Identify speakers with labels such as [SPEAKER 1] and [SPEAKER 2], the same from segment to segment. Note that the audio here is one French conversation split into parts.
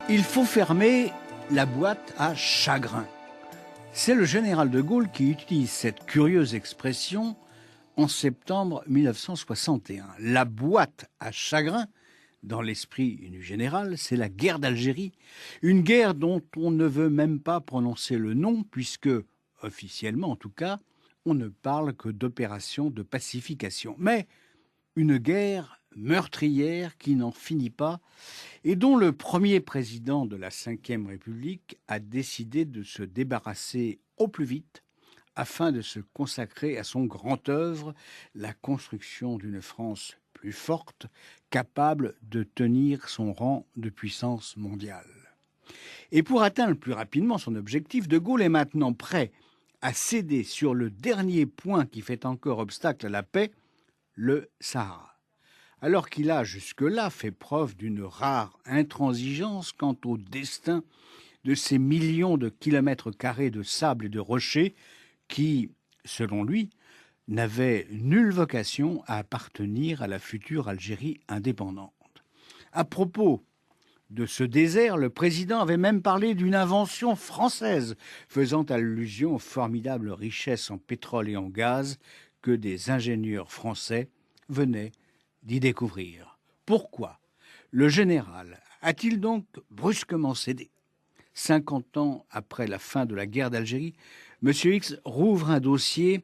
[SPEAKER 1] Il faut fermer la boîte à chagrin. C'est le général de Gaulle qui utilise cette curieuse expression en septembre 1961. La boîte à chagrin, dans l'esprit du général, c'est la guerre d'Algérie, une guerre dont on ne veut même pas prononcer le nom puisque, officiellement en tout cas, on ne parle que d'opération de pacification. Mais une guerre meurtrière qui n'en finit pas et dont le premier président de la Ve République a décidé de se débarrasser au plus vite afin de se consacrer à son grand œuvre, la construction d'une France plus forte, capable de tenir son rang de puissance mondiale. Et pour atteindre plus rapidement son objectif, De Gaulle est maintenant prêt à céder sur le dernier point qui fait encore obstacle à la paix, le Sahara. Alors qu'il a jusque-là fait preuve d'une rare intransigeance quant au destin de ces millions de kilomètres carrés de sable et de rochers qui, selon lui, n'avaient nulle vocation à appartenir à la future Algérie indépendante. À propos de ce désert, le président avait même parlé d'une invention française, faisant allusion aux formidables richesses en pétrole et en gaz que des ingénieurs français venaient d'y découvrir. Pourquoi le général a-t-il donc brusquement cédé ? 50 ans après la fin de la guerre d'Algérie, M. X rouvre un dossier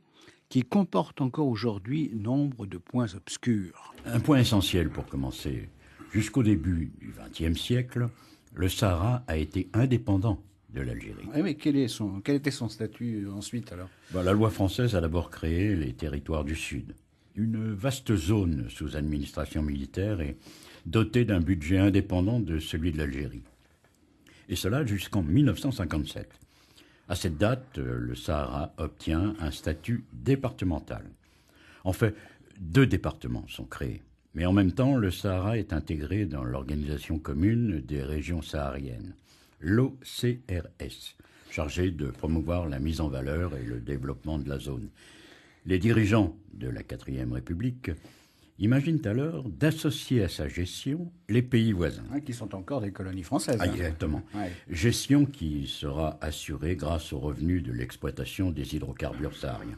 [SPEAKER 1] qui comporte encore aujourd'hui nombre de points obscurs.
[SPEAKER 2] Un point essentiel pour commencer. Jusqu'au début du XXe siècle, le Sahara a été indépendant de l'Algérie.
[SPEAKER 1] Oui, mais quel était son statut ensuite alors ?
[SPEAKER 2] La loi française a d'abord créé les territoires du Sud. Une vaste zone sous administration militaire et dotée d'un budget indépendant de celui de l'Algérie. Et cela jusqu'en 1957. À cette date, le Sahara obtient un statut départemental. En fait, 2 départements sont créés. Mais en même temps, le Sahara est intégré dans l'Organisation commune des régions sahariennes, l'OCRS, chargée de promouvoir la mise en valeur et le développement de la zone. Les dirigeants de la 4e République imaginent alors d'associer à sa gestion les pays voisins.
[SPEAKER 1] Qui sont encore des colonies françaises.
[SPEAKER 2] Exactement. Ouais. Gestion qui sera assurée grâce aux revenus de l'exploitation des hydrocarbures sahariens.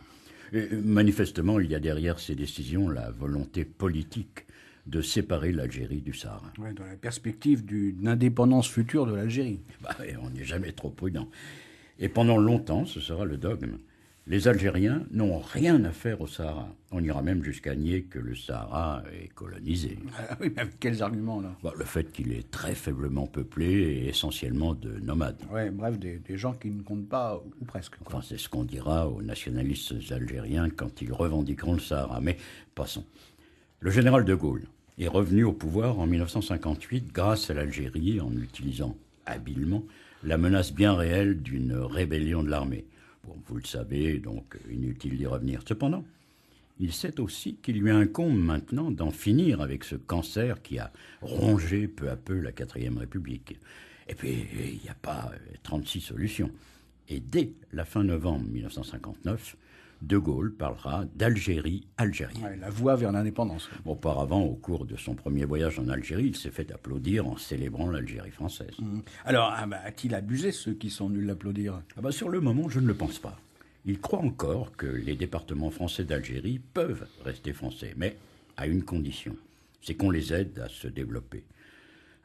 [SPEAKER 2] Et manifestement, il y a derrière ces décisions la volonté politique de séparer l'Algérie du Sahara.
[SPEAKER 1] Dans la perspective d'une indépendance future de l'Algérie.
[SPEAKER 2] On n'est jamais trop prudent. Et pendant longtemps, ce sera le dogme. Les Algériens n'ont rien à faire au Sahara. On ira même jusqu'à nier que le Sahara est colonisé.
[SPEAKER 1] Oui, mais avec quels arguments là ?
[SPEAKER 2] Le fait qu'il est très faiblement peuplé et essentiellement de nomades.
[SPEAKER 1] Bref, des gens qui ne comptent pas, ou presque.
[SPEAKER 2] Enfin, c'est ce qu'on dira aux nationalistes algériens quand ils revendiqueront le Sahara. Mais passons. Le général de Gaulle est revenu au pouvoir en 1958 grâce à l'Algérie en utilisant habilement la menace bien réelle d'une rébellion de l'armée. Vous le savez, donc inutile d'y revenir. Cependant, il sait aussi qu'il lui incombe maintenant d'en finir avec ce cancer qui a rongé peu à peu la 4e République. Et puis, il n'y a pas 36 solutions. Et dès la fin novembre 1959, De Gaulle parlera d'Algérie algérienne.
[SPEAKER 1] La voie vers l'indépendance.
[SPEAKER 2] Auparavant, au cours de son premier voyage en Algérie, il s'est fait applaudir en célébrant l'Algérie française.
[SPEAKER 1] Alors, a-t-il abusé ceux qui sont venus l'applaudir ?
[SPEAKER 2] Sur le moment, je ne le pense pas. Il croit encore que les départements français d'Algérie peuvent rester français, mais à une condition, c'est qu'on les aide à se développer.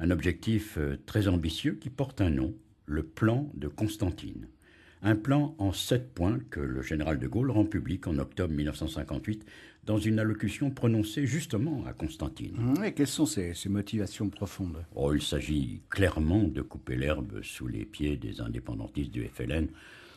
[SPEAKER 2] Un objectif très ambitieux qui porte un nom, le plan de Constantine. Un plan en 7 points que le général de Gaulle rend public en octobre 1958 dans une allocution prononcée justement à Constantine.
[SPEAKER 1] Et quelles sont ces motivations profondes ?
[SPEAKER 2] Il s'agit clairement de couper l'herbe sous les pieds des indépendantistes du FLN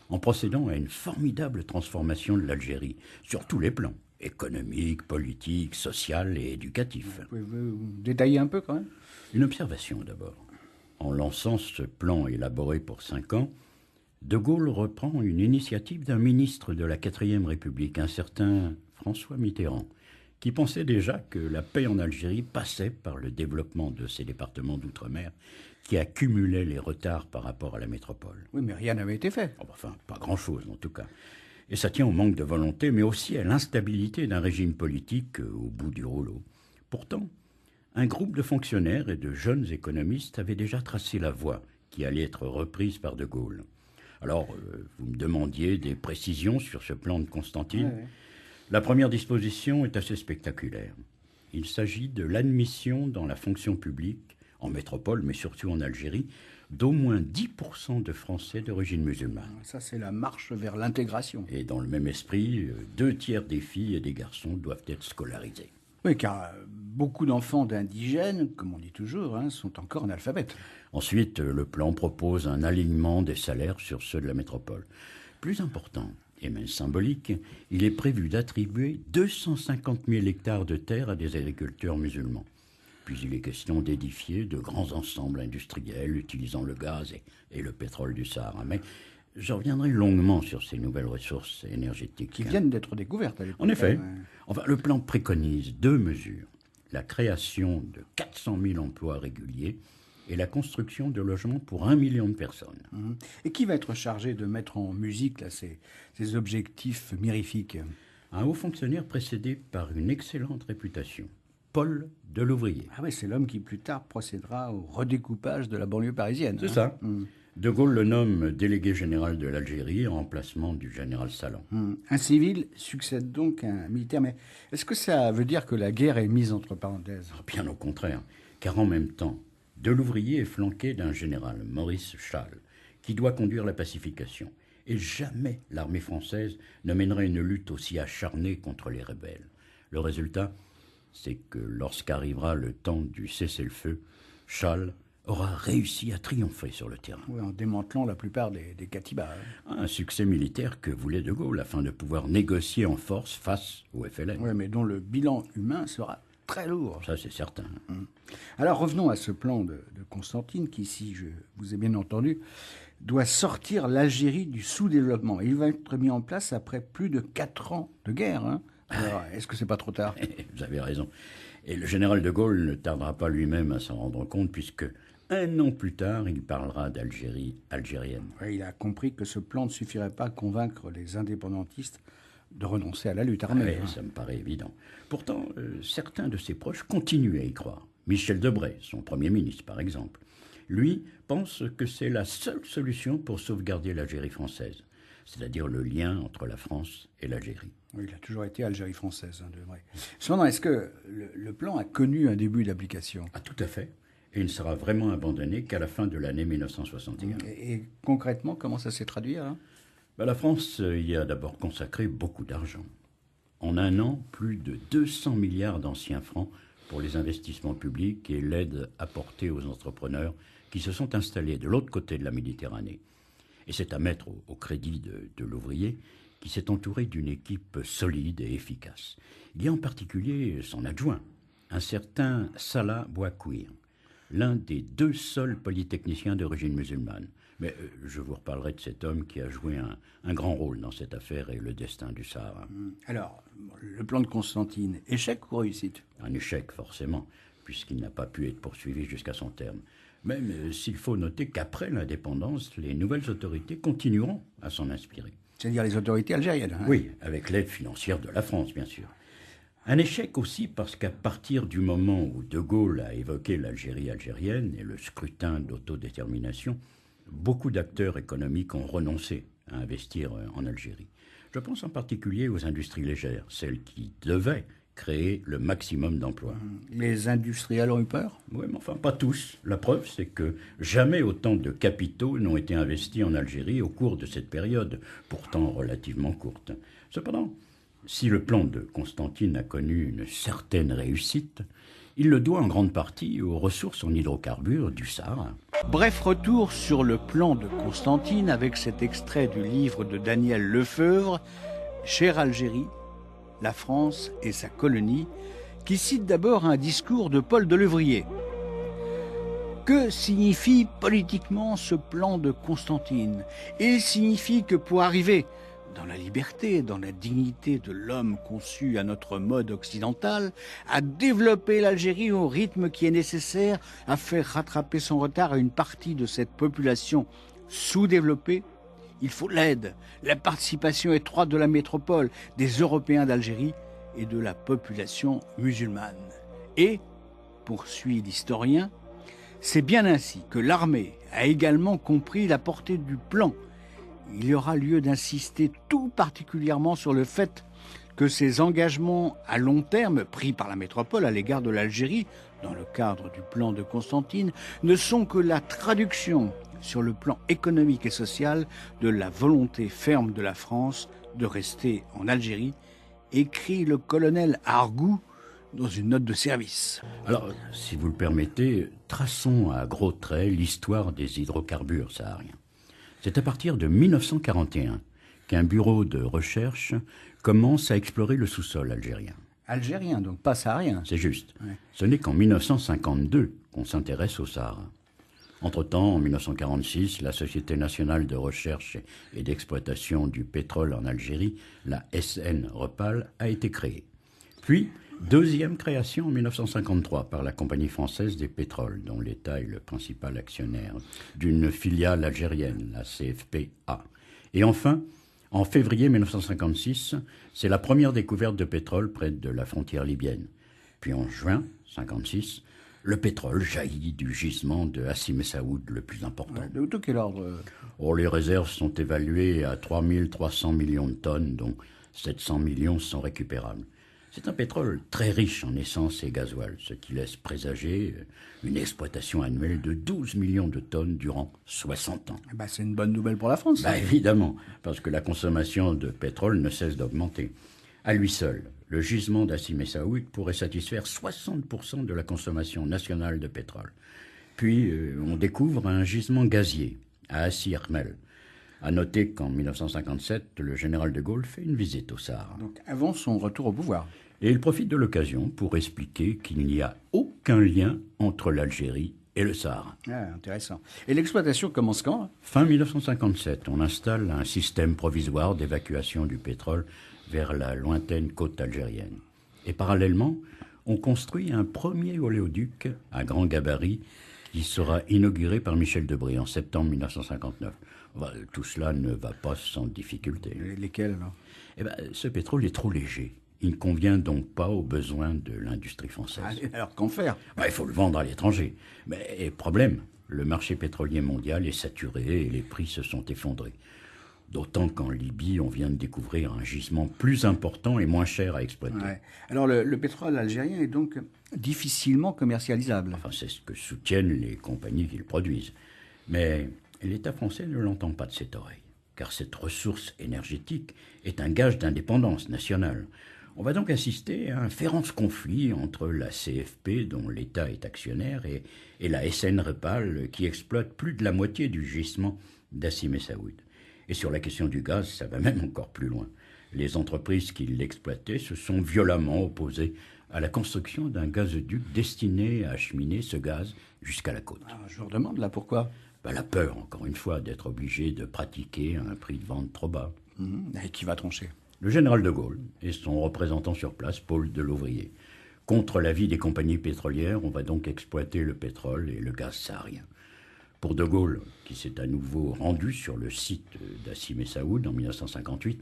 [SPEAKER 2] en procédant à une formidable transformation de l'Algérie sur tous les plans, économique, politique, social et éducatif.
[SPEAKER 1] Pouvez-vous détailler un peu quand même ?
[SPEAKER 2] Une observation d'abord. En lançant ce plan élaboré pour 5 ans, De Gaulle reprend une initiative d'un ministre de la 4e République, un certain François Mitterrand, qui pensait déjà que la paix en Algérie passait par le développement de ces départements d'outre-mer qui accumulaient les retards par rapport à la métropole.
[SPEAKER 1] Oui, mais rien n'avait été fait.
[SPEAKER 2] Pas grand-chose en tout cas. Et ça tient au manque de volonté, mais aussi à l'instabilité d'un régime politique au bout du rouleau. Pourtant, un groupe de fonctionnaires et de jeunes économistes avait déjà tracé la voie qui allait être reprise par De Gaulle. Alors, vous me demandiez des précisions sur ce plan de Constantine.
[SPEAKER 1] Ouais.
[SPEAKER 2] La première disposition est assez spectaculaire. Il s'agit de l'admission dans la fonction publique, en métropole, mais surtout en Algérie, d'au moins 10% de Français d'origine musulmane.
[SPEAKER 1] Ça, c'est la marche vers l'intégration.
[SPEAKER 2] Et dans le même esprit, 2/3 des filles et des garçons doivent être scolarisés.
[SPEAKER 1] Oui, car beaucoup d'enfants d'indigènes, comme on dit toujours, sont encore analphabètes.
[SPEAKER 2] Ensuite, le plan propose un alignement des salaires sur ceux de la métropole. Plus important, et même symbolique, il est prévu d'attribuer 250 000 hectares de terre à des agriculteurs musulmans. Puis il est question d'édifier de grands ensembles industriels utilisant le gaz et le pétrole du Sahara. Mais je reviendrai longuement sur ces nouvelles ressources énergétiques.
[SPEAKER 1] Qui viennent d'être découvertes à l'époque.
[SPEAKER 2] En effet. Enfin, le plan préconise 2 mesures. La création de 400 000 emplois réguliers et la construction de logements pour 1 million de personnes.
[SPEAKER 1] Et qui va être chargé de mettre en musique là, ces objectifs mirifiques?
[SPEAKER 2] Un haut fonctionnaire précédé par une excellente réputation, Paul Delouvrier.
[SPEAKER 1] Ah oui, c'est l'homme qui plus tard procédera au redécoupage de la banlieue parisienne.
[SPEAKER 2] C'est ça. De Gaulle le nomme délégué général de l'Algérie en remplacement du général Salan.
[SPEAKER 1] Un civil succède donc à un militaire. Mais est-ce que ça veut dire que la guerre est mise entre parenthèses?
[SPEAKER 2] Bien au contraire, car en même temps, Delouvrier est flanqué d'un général, Maurice Challe, qui doit conduire la pacification. Et jamais l'armée française ne mènerait une lutte aussi acharnée contre les rebelles. Le résultat, c'est que lorsqu'arrivera le temps du cessez-le-feu, Challe aura réussi à triompher sur le terrain.
[SPEAKER 1] Oui, en démantelant la plupart des katibas.
[SPEAKER 2] Un succès militaire que voulait De Gaulle afin de pouvoir négocier en force face au FLN.
[SPEAKER 1] Oui, mais dont le bilan humain sera très lourd.
[SPEAKER 2] Ça, c'est certain.
[SPEAKER 1] Alors revenons à ce plan de Constantine qui, si je vous ai bien entendu, doit sortir l'Algérie du sous-développement. Il va être mis en place après plus de 4 ans de guerre. Alors, est-ce que c'est pas trop tard?
[SPEAKER 2] Vous avez raison. Et le général de Gaulle ne tardera pas lui-même à s'en rendre compte, puisque 1 an plus tard, il parlera d'Algérie algérienne.
[SPEAKER 1] Oui, il a compris que ce plan ne suffirait pas à convaincre les indépendantistes de renoncer à la lutte armée.
[SPEAKER 2] Oui, ça me paraît évident. Pourtant, certains de ses proches continuent à y croire. Michel Debré, son Premier ministre par exemple, lui pense que c'est la seule solution pour sauvegarder l'Algérie française, c'est-à-dire le lien entre la France et l'Algérie.
[SPEAKER 1] Oui, il a toujours été Algérie française, Debré. Cependant, est-ce que le plan a connu un début d'application?
[SPEAKER 2] Ah, tout à fait. Et il ne sera vraiment abandonné qu'à la fin de l'année 1961.
[SPEAKER 1] Et concrètement, comment ça s'est traduit
[SPEAKER 2] La France y a d'abord consacré beaucoup d'argent. En 1 an, plus de 200 milliards d'anciens francs pour les investissements publics et l'aide apportée aux entrepreneurs qui se sont installés de l'autre côté de la Méditerranée. Et c'est à mettre au crédit de l'ouvrier qui s'est entouré d'une équipe solide et efficace. Il y a en particulier son adjoint, un certain Salah Bouakwir, l'un des 2 seuls polytechniciens d'origine musulmane. Mais je vous reparlerai de cet homme qui a joué un grand rôle dans cette affaire et le destin du Sahara.
[SPEAKER 1] Alors, le plan de Constantine, échec ou réussite?
[SPEAKER 2] Un échec, forcément, puisqu'il n'a pas pu être poursuivi jusqu'à son terme. Même s'il faut noter qu'après l'indépendance, les nouvelles autorités continueront à s'en inspirer.
[SPEAKER 1] C'est-à-dire les autorités algériennes.
[SPEAKER 2] Oui, avec l'aide financière de la France, bien sûr. Un échec aussi parce qu'à partir du moment où De Gaulle a évoqué l'Algérie algérienne et le scrutin d'autodétermination, beaucoup d'acteurs économiques ont renoncé à investir en Algérie. Je pense en particulier aux industries légères, celles qui devaient créer le maximum d'emplois.
[SPEAKER 1] Les industriels ont eu peur?
[SPEAKER 2] Oui, mais enfin pas tous. La preuve, c'est que jamais autant de capitaux n'ont été investis en Algérie au cours de cette période, pourtant relativement courte. Cependant, si le plan de Constantine a connu une certaine réussite, il le doit en grande partie aux ressources en hydrocarbures du Sahara.
[SPEAKER 1] Bref retour sur le plan de Constantine avec cet extrait du livre de Daniel Lefebvre, Chère Algérie, la France et sa colonie, qui cite d'abord un discours de Paul Delouvrier. Que signifie politiquement ce plan de Constantine? Il signifie que pour arriver dans la liberté, dans la dignité de l'homme conçu à notre mode occidental, à développer l'Algérie au rythme qui est nécessaire, à faire rattraper son retard à une partie de cette population sous-développée, il faut l'aide, la participation étroite de la métropole, des Européens d'Algérie et de la population musulmane. Et poursuit l'historien, c'est bien ainsi que l'armée a également compris la portée du plan. Il y aura lieu d'insister tout particulièrement sur le fait que ces engagements à long terme pris par la métropole à l'égard de l'Algérie, dans le cadre du plan de Constantine, ne sont que la traduction sur le plan économique et social de la volonté ferme de la France de rester en Algérie, écrit le colonel Argout dans une note de service.
[SPEAKER 2] Alors, si vous le permettez, traçons à gros traits l'histoire des hydrocarbures sahariens. C'est à partir de 1941 qu'un bureau de recherche commence à explorer le sous-sol algérien.
[SPEAKER 1] Algérien, donc pas saharien.
[SPEAKER 2] C'est juste.
[SPEAKER 1] Ouais.
[SPEAKER 2] Ce n'est qu'en 1952 qu'on s'intéresse au Sahara. Entre-temps, en 1946, la Société nationale de recherche et d'exploitation du pétrole en Algérie, la SN Repal, a été créée. Puis, deuxième création en 1953 par la Compagnie française des pétroles, dont l'État est le principal actionnaire, d'une filiale algérienne, la CFPA. Et enfin, en février 1956, c'est la première découverte de pétrole près de la frontière libyenne. Puis en juin 1956, le pétrole jaillit du gisement de Hassi Messaoud, le plus important.
[SPEAKER 1] De quel ordre?
[SPEAKER 2] Les réserves sont évaluées à 3 300 millions de tonnes, dont 700 millions sont récupérables. C'est un pétrole très riche en essence et gasoil, ce qui laisse présager une exploitation annuelle de 12 millions de tonnes durant 60 ans.
[SPEAKER 1] C'est une bonne nouvelle pour la France.
[SPEAKER 2] Évidemment, parce que la consommation de pétrole ne cesse d'augmenter. À lui seul, le gisement d'Hassi Messaoud pourrait satisfaire 60% de la consommation nationale de pétrole. Puis, on découvre un gisement gazier à Hassi R'Mel. À noter qu'en 1957, le général de Gaulle fait une visite au Sahara.
[SPEAKER 1] Donc avant son retour au pouvoir.
[SPEAKER 2] Et il profite de l'occasion pour expliquer qu'il n'y a aucun lien entre l'Algérie et le Sahara.
[SPEAKER 1] Intéressant. Et l'exploitation commence quand?
[SPEAKER 2] Fin 1957, on installe un système provisoire d'évacuation du pétrole vers la lointaine côte algérienne. Et parallèlement, on construit un premier oléoduc à grand gabarit qui sera inauguré par Michel Debré en septembre 1959. Tout cela ne va pas sans difficulté.
[SPEAKER 1] Lesquels alors?
[SPEAKER 2] Ce pétrole est trop léger. Il ne convient donc pas aux besoins de l'industrie française.
[SPEAKER 1] Alors qu'en faire?
[SPEAKER 2] Il faut le vendre à l'étranger. Mais problème, le marché pétrolier mondial est saturé et les prix se sont effondrés. D'autant qu'en Libye, on vient de découvrir un gisement plus important et moins cher à exploiter.
[SPEAKER 1] Alors le pétrole algérien est donc difficilement commercialisable.
[SPEAKER 2] C'est ce que soutiennent les compagnies qui le produisent. Mais l'État français ne l'entend pas de cette oreille, car cette ressource énergétique est un gage d'indépendance nationale. On va donc assister à un féroce conflit entre la CFP, dont l'État est actionnaire, et la SN Repal, qui exploite plus de la moitié du gisement d'Hassi Messaoud. Et sur la question du gaz, ça va même encore plus loin. Les entreprises qui l'exploitaient se sont violemment opposées à la construction d'un gazoduc destiné à acheminer ce gaz jusqu'à la côte.
[SPEAKER 1] Je vous demande là pourquoi?
[SPEAKER 2] La peur, encore une fois, d'être obligé de pratiquer un prix de vente trop bas.
[SPEAKER 1] Et qui va trancher?
[SPEAKER 2] Le général de Gaulle et son représentant sur place, Paul Delouvrier. Contre l'avis des compagnies pétrolières, on va donc exploiter le pétrole et le gaz saharien. Pour de Gaulle, qui s'est à nouveau rendu sur le site d'Hassi Messaoud en 1958,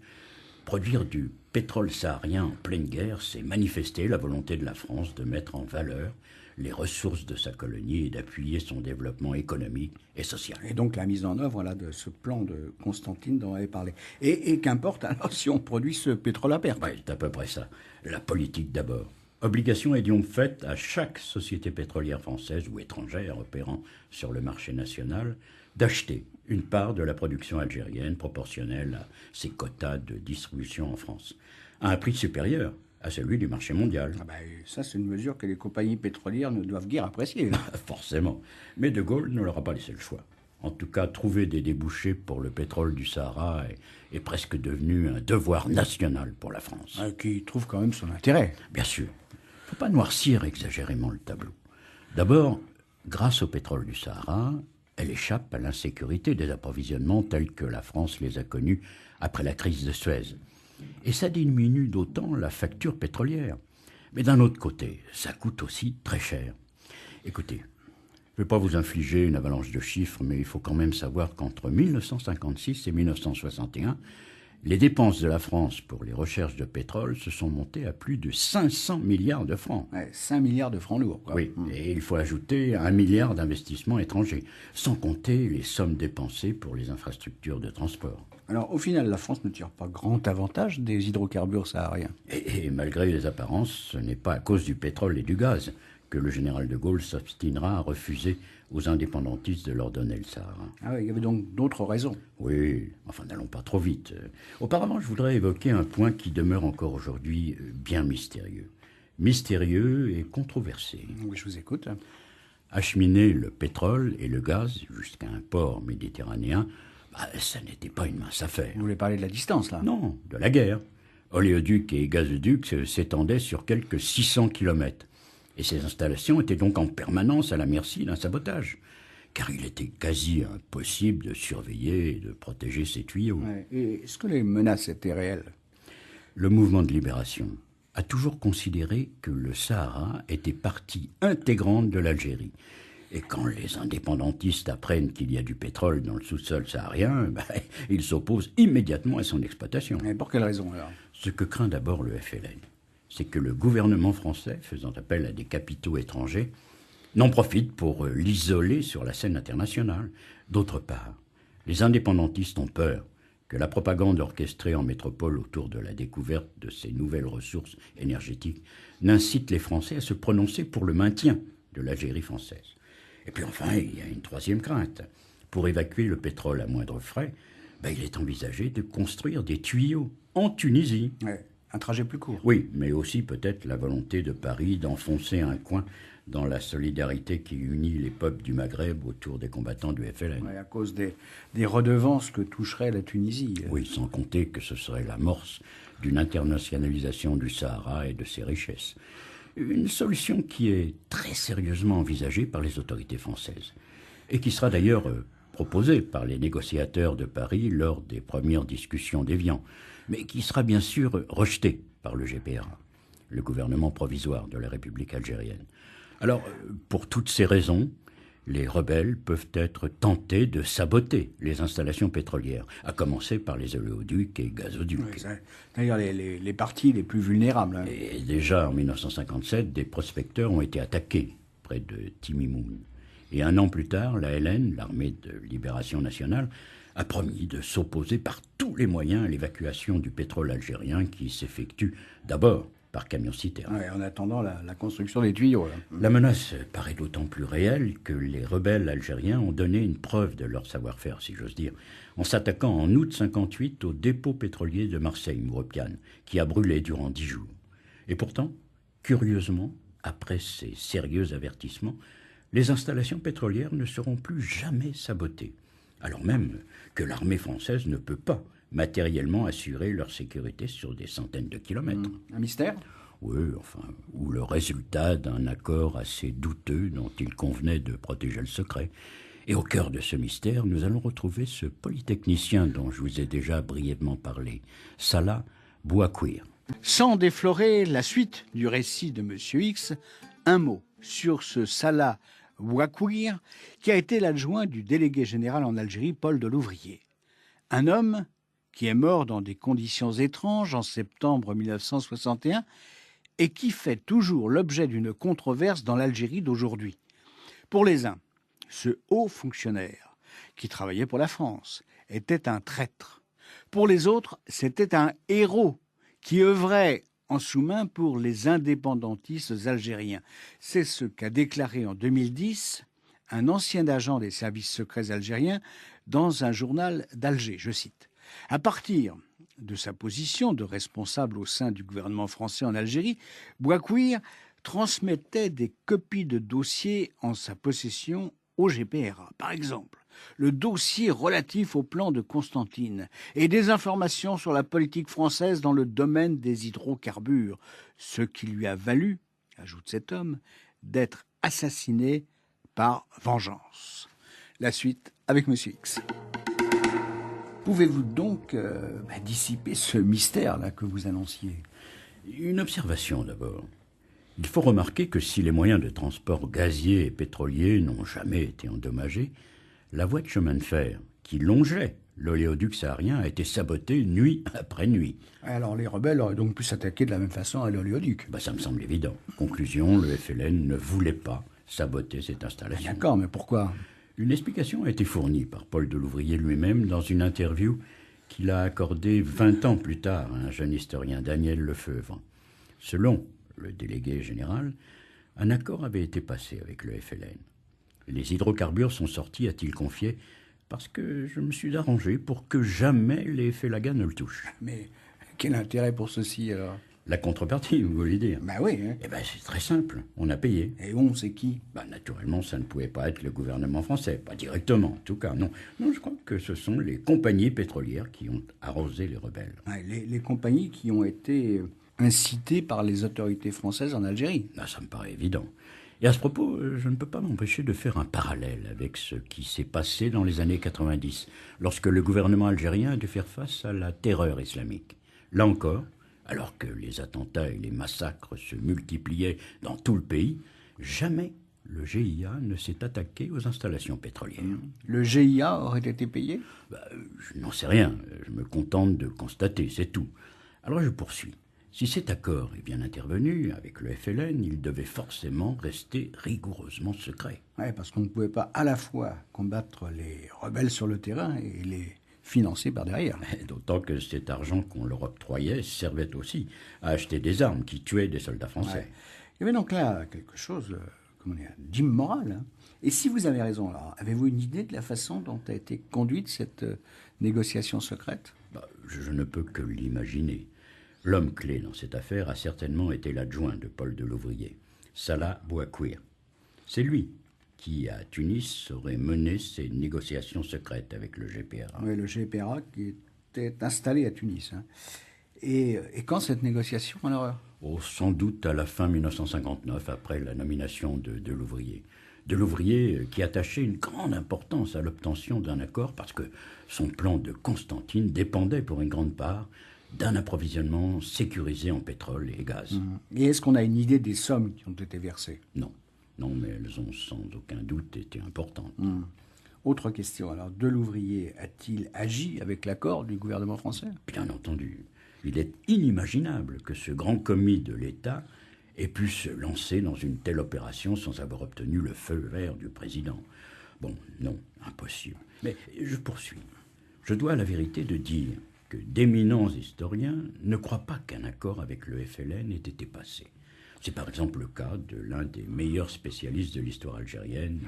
[SPEAKER 2] produire du pétrole saharien en pleine guerre, c'est manifester la volonté de la France de mettre en valeur les ressources de sa colonie et d'appuyer son développement économique et social.
[SPEAKER 1] Et donc la mise en œuvre de ce plan de Constantine dont on avait parlé. Et qu'importe alors si on produit ce pétrole à perte?
[SPEAKER 2] C'est à peu près ça. La politique d'abord. Obligation est donc faite à chaque société pétrolière française ou étrangère opérant sur le marché national d'acheter une part de la production algérienne proportionnelle à ses quotas de distribution en France, à un prix supérieur à celui du marché mondial.
[SPEAKER 1] Ça, c'est une mesure que les compagnies pétrolières ne doivent guère apprécier.
[SPEAKER 2] Forcément. Mais de Gaulle ne leur a pas laissé le choix. En tout cas, trouver des débouchés pour le pétrole du Sahara est presque devenu un devoir national pour la France.
[SPEAKER 1] Qui trouve quand même son intérêt.
[SPEAKER 2] Bien sûr. Il ne faut pas noircir exagérément le tableau. D'abord, grâce au pétrole du Sahara, elle échappe à l'insécurité des approvisionnements tels que la France les a connus après la crise de Suez. Et ça diminue d'autant la facture pétrolière. Mais d'un autre côté, ça coûte aussi très cher. Écoutez, je ne vais pas vous infliger une avalanche de chiffres, mais il faut quand même savoir qu'entre 1956 et 1961, Les dépenses de la France pour les recherches de pétrole se sont montées à plus de 500 milliards de francs.
[SPEAKER 1] Ouais, 5 milliards de francs lourds, quoi.
[SPEAKER 2] Oui, et il faut ajouter 1 milliard d'investissements étrangers, sans compter les sommes dépensées pour les infrastructures de transport.
[SPEAKER 1] Alors, au final, la France ne tire pas grand avantage des hydrocarbures sahariens.
[SPEAKER 2] Et malgré les apparences, ce n'est pas à cause du pétrole et du gaz que le général de Gaulle s'obstinera à refuser aux indépendantistes de leur donner le Sahara.
[SPEAKER 1] Ah oui, il y avait donc d'autres raisons.
[SPEAKER 2] Oui, enfin n'allons pas trop vite. Auparavant, je voudrais évoquer un point qui demeure encore aujourd'hui bien mystérieux. Mystérieux et controversé.
[SPEAKER 1] Oui, je vous écoute.
[SPEAKER 2] Acheminer le pétrole et le gaz jusqu'à un port méditerranéen, ça n'était pas une mince affaire.
[SPEAKER 1] Vous voulez parler de la distance, là?
[SPEAKER 2] Non, de la guerre. Oléoducs et gazoducs s'étendaient sur quelques 600 kilomètres. Et ces installations étaient donc en permanence à la merci d'un sabotage, car il était quasi impossible de surveiller et de protéger ces tuyaux.
[SPEAKER 1] Ouais. Et est-ce que les menaces étaient réelles?
[SPEAKER 2] Le mouvement de libération a toujours considéré que le Sahara était partie intégrante de l'Algérie. Et quand les indépendantistes apprennent qu'il y a du pétrole dans le sous-sol saharien, ils s'opposent immédiatement à son exploitation.
[SPEAKER 1] Et pour quelle raison, alors?
[SPEAKER 2] Ce que craint d'abord le FLN, c'est que le gouvernement français, faisant appel à des capitaux étrangers, n'en profite pour l'isoler sur la scène internationale. D'autre part, les indépendantistes ont peur que la propagande orchestrée en métropole autour de la découverte de ces nouvelles ressources énergétiques n'incite les Français à se prononcer pour le maintien de l'Algérie française. Et puis enfin, il y a une troisième crainte. Pour évacuer le pétrole à moindre frais, il est envisagé de construire des tuyaux en Tunisie.
[SPEAKER 1] Ouais, un trajet plus court.
[SPEAKER 2] Oui, mais aussi peut-être la volonté de Paris d'enfoncer un coin dans la solidarité qui unit les peuples du Maghreb autour des combattants du FLN.
[SPEAKER 1] Ouais, à cause des redevances que toucherait la Tunisie.
[SPEAKER 2] Oui, sans compter que ce serait l'amorce d'une internationalisation du Sahara et de ses richesses. Une solution qui est très sérieusement envisagée par les autorités françaises et qui sera d'ailleurs proposée par les négociateurs de Paris lors des premières discussions d'Évian, mais qui sera bien sûr rejetée par le GPRA, le gouvernement provisoire de la République algérienne. Alors, pour toutes ces raisons, les rebelles peuvent être tentés de saboter les installations pétrolières, à commencer par les oléoducs et gazoducs.
[SPEAKER 1] Oui, d'ailleurs, les parties les plus vulnérables. Hein.
[SPEAKER 2] Et déjà en 1957, des prospecteurs ont été attaqués près de Timimoun. Et un an plus tard, la LN, l'armée de libération nationale, a promis de s'opposer par tous les moyens à l'évacuation du pétrole algérien qui s'effectue d'abord par camion-citerne.
[SPEAKER 1] Ouais, en attendant la construction des tuyaux. Là.
[SPEAKER 2] La menace paraît d'autant plus réelle que les rebelles algériens ont donné une preuve de leur savoir-faire, si j'ose dire, en s'attaquant en août 1958 au dépôt pétrolier de Marseille-Mouropiane, qui a brûlé durant 10 jours. Et pourtant, curieusement, après ces sérieux avertissements, les installations pétrolières ne seront plus jamais sabotées, alors même que l'armée française ne peut pas matériellement assurer leur sécurité sur des centaines de kilomètres.
[SPEAKER 1] Un mystère ?
[SPEAKER 2] Oui, enfin, ou le résultat d'un accord assez douteux dont il convenait de protéger le secret. Et au cœur de ce mystère, nous allons retrouver ce polytechnicien dont je vous ai déjà brièvement parlé, Salah Bouakwir.
[SPEAKER 1] Sans déflorer la suite du récit de Monsieur X, un mot sur ce Salah Bouakwir, qui a été l'adjoint du délégué général en Algérie, Paul Delouvrier. Un homme qui est mort dans des conditions étranges en septembre 1961 et qui fait toujours l'objet d'une controverse dans l'Algérie d'aujourd'hui. Pour les uns, ce haut fonctionnaire qui travaillait pour la France était un traître. Pour les autres, c'était un héros qui œuvrait en sous-main pour les indépendantistes algériens. C'est ce qu'a déclaré en 2010 un ancien agent des services secrets algériens dans un journal d'Alger, je cite. À partir de sa position de responsable au sein du gouvernement français en Algérie, Bouakwir transmettait des copies de dossiers en sa possession au GPRA. Par exemple, le dossier relatif au plan de Constantine et des informations sur la politique française dans le domaine des hydrocarbures, ce qui lui a valu, ajoute cet homme, d'être assassiné par vengeance. La suite avec M. X. Pouvez-vous donc dissiper ce mystère-là que vous annonciez ?
[SPEAKER 2] Une observation d'abord. Il faut remarquer que si les moyens de transport gaziers et pétroliers n'ont jamais été endommagés, la voie de chemin de fer, qui longeait l'oléoduc saharien a été saboté nuit après nuit.
[SPEAKER 1] Alors les rebelles auraient donc pu s'attaquer de la même façon à l'oléoduc.
[SPEAKER 2] Ça me semble évident. Conclusion, le FLN ne voulait pas saboter cette installation.
[SPEAKER 1] D'accord, mais pourquoi?
[SPEAKER 2] Une explication a été fournie par Paul Delouvrier lui-même dans une interview qu'il a accordée 20 ans plus tard à un jeune historien, Daniel Lefebvre. Selon le délégué général, un accord avait été passé avec le FLN. Les hydrocarbures sont sortis, a-t-il confié, parce que je me suis arrangé pour que jamais les Félagas ne le touchent.
[SPEAKER 1] Mais quel intérêt pour ceci alors?
[SPEAKER 2] La contrepartie, vous voulez dire?
[SPEAKER 1] Oui. Hein.
[SPEAKER 2] C'est très simple, on a payé.
[SPEAKER 1] Et on, c'est qui?
[SPEAKER 2] Naturellement, ça ne pouvait pas être le gouvernement français, pas directement en tout cas, non. Non, je crois que ce sont les compagnies pétrolières qui ont arrosé les rebelles.
[SPEAKER 1] Les compagnies qui ont été incitées par les autorités françaises en Algérie.
[SPEAKER 2] Ça me paraît évident. Et à ce propos, je ne peux pas m'empêcher de faire un parallèle avec ce qui s'est passé dans les années 90, lorsque le gouvernement algérien a dû faire face à la terreur islamique. Là encore, alors que les attentats et les massacres se multipliaient dans tout le pays, jamais le GIA ne s'est attaqué aux installations pétrolières.
[SPEAKER 1] Le GIA aurait été payé?
[SPEAKER 2] Je n'en sais rien, je me contente de constater, c'est tout. Alors je poursuis. Si cet accord est bien intervenu avec le FLN, il devait forcément rester rigoureusement secret.
[SPEAKER 1] Oui, parce qu'on ne pouvait pas à la fois combattre les rebelles sur le terrain et les financer par derrière.
[SPEAKER 2] D'autant que cet argent qu'on leur octroyait servait aussi à acheter des armes qui tuaient des soldats français.
[SPEAKER 1] Ouais. Il y avait donc là quelque chose d'immoral. Hein. Et si vous avez raison, alors, avez-vous une idée de la façon dont a été conduite cette négociation secrète?
[SPEAKER 2] Je ne peux que l'imaginer. L'homme clé dans cette affaire a certainement été l'adjoint de Paul Delouvrier, Salah Bouakwir. C'est lui qui, à Tunis, aurait mené ces négociations secrètes avec le GPRA.
[SPEAKER 1] Oui, le GPRA qui était installé à Tunis. Hein. Et quand cette négociation, alors?
[SPEAKER 2] Sans doute à la fin 1959, après la nomination de Delouvrier. Delouvrier qui attachait une grande importance à l'obtention d'un accord parce que son plan de Constantine dépendait pour une grande part d'un approvisionnement sécurisé en pétrole et gaz.
[SPEAKER 1] Et est-ce qu'on a une idée des sommes qui ont été versées?
[SPEAKER 2] Non, mais elles ont sans aucun doute été importantes.
[SPEAKER 1] Autre question, alors, Delouvrier a-t-il agi avec l'accord du gouvernement français?
[SPEAKER 2] Bien entendu. Il est inimaginable que ce grand commis de l'État ait pu se lancer dans une telle opération sans avoir obtenu le feu vert du président. Non, impossible. Mais je poursuis. Je dois à la vérité de dire que d'éminents historiens ne croient pas qu'un accord avec le FLN ait été passé. C'est par exemple le cas de l'un des meilleurs spécialistes de l'histoire algérienne,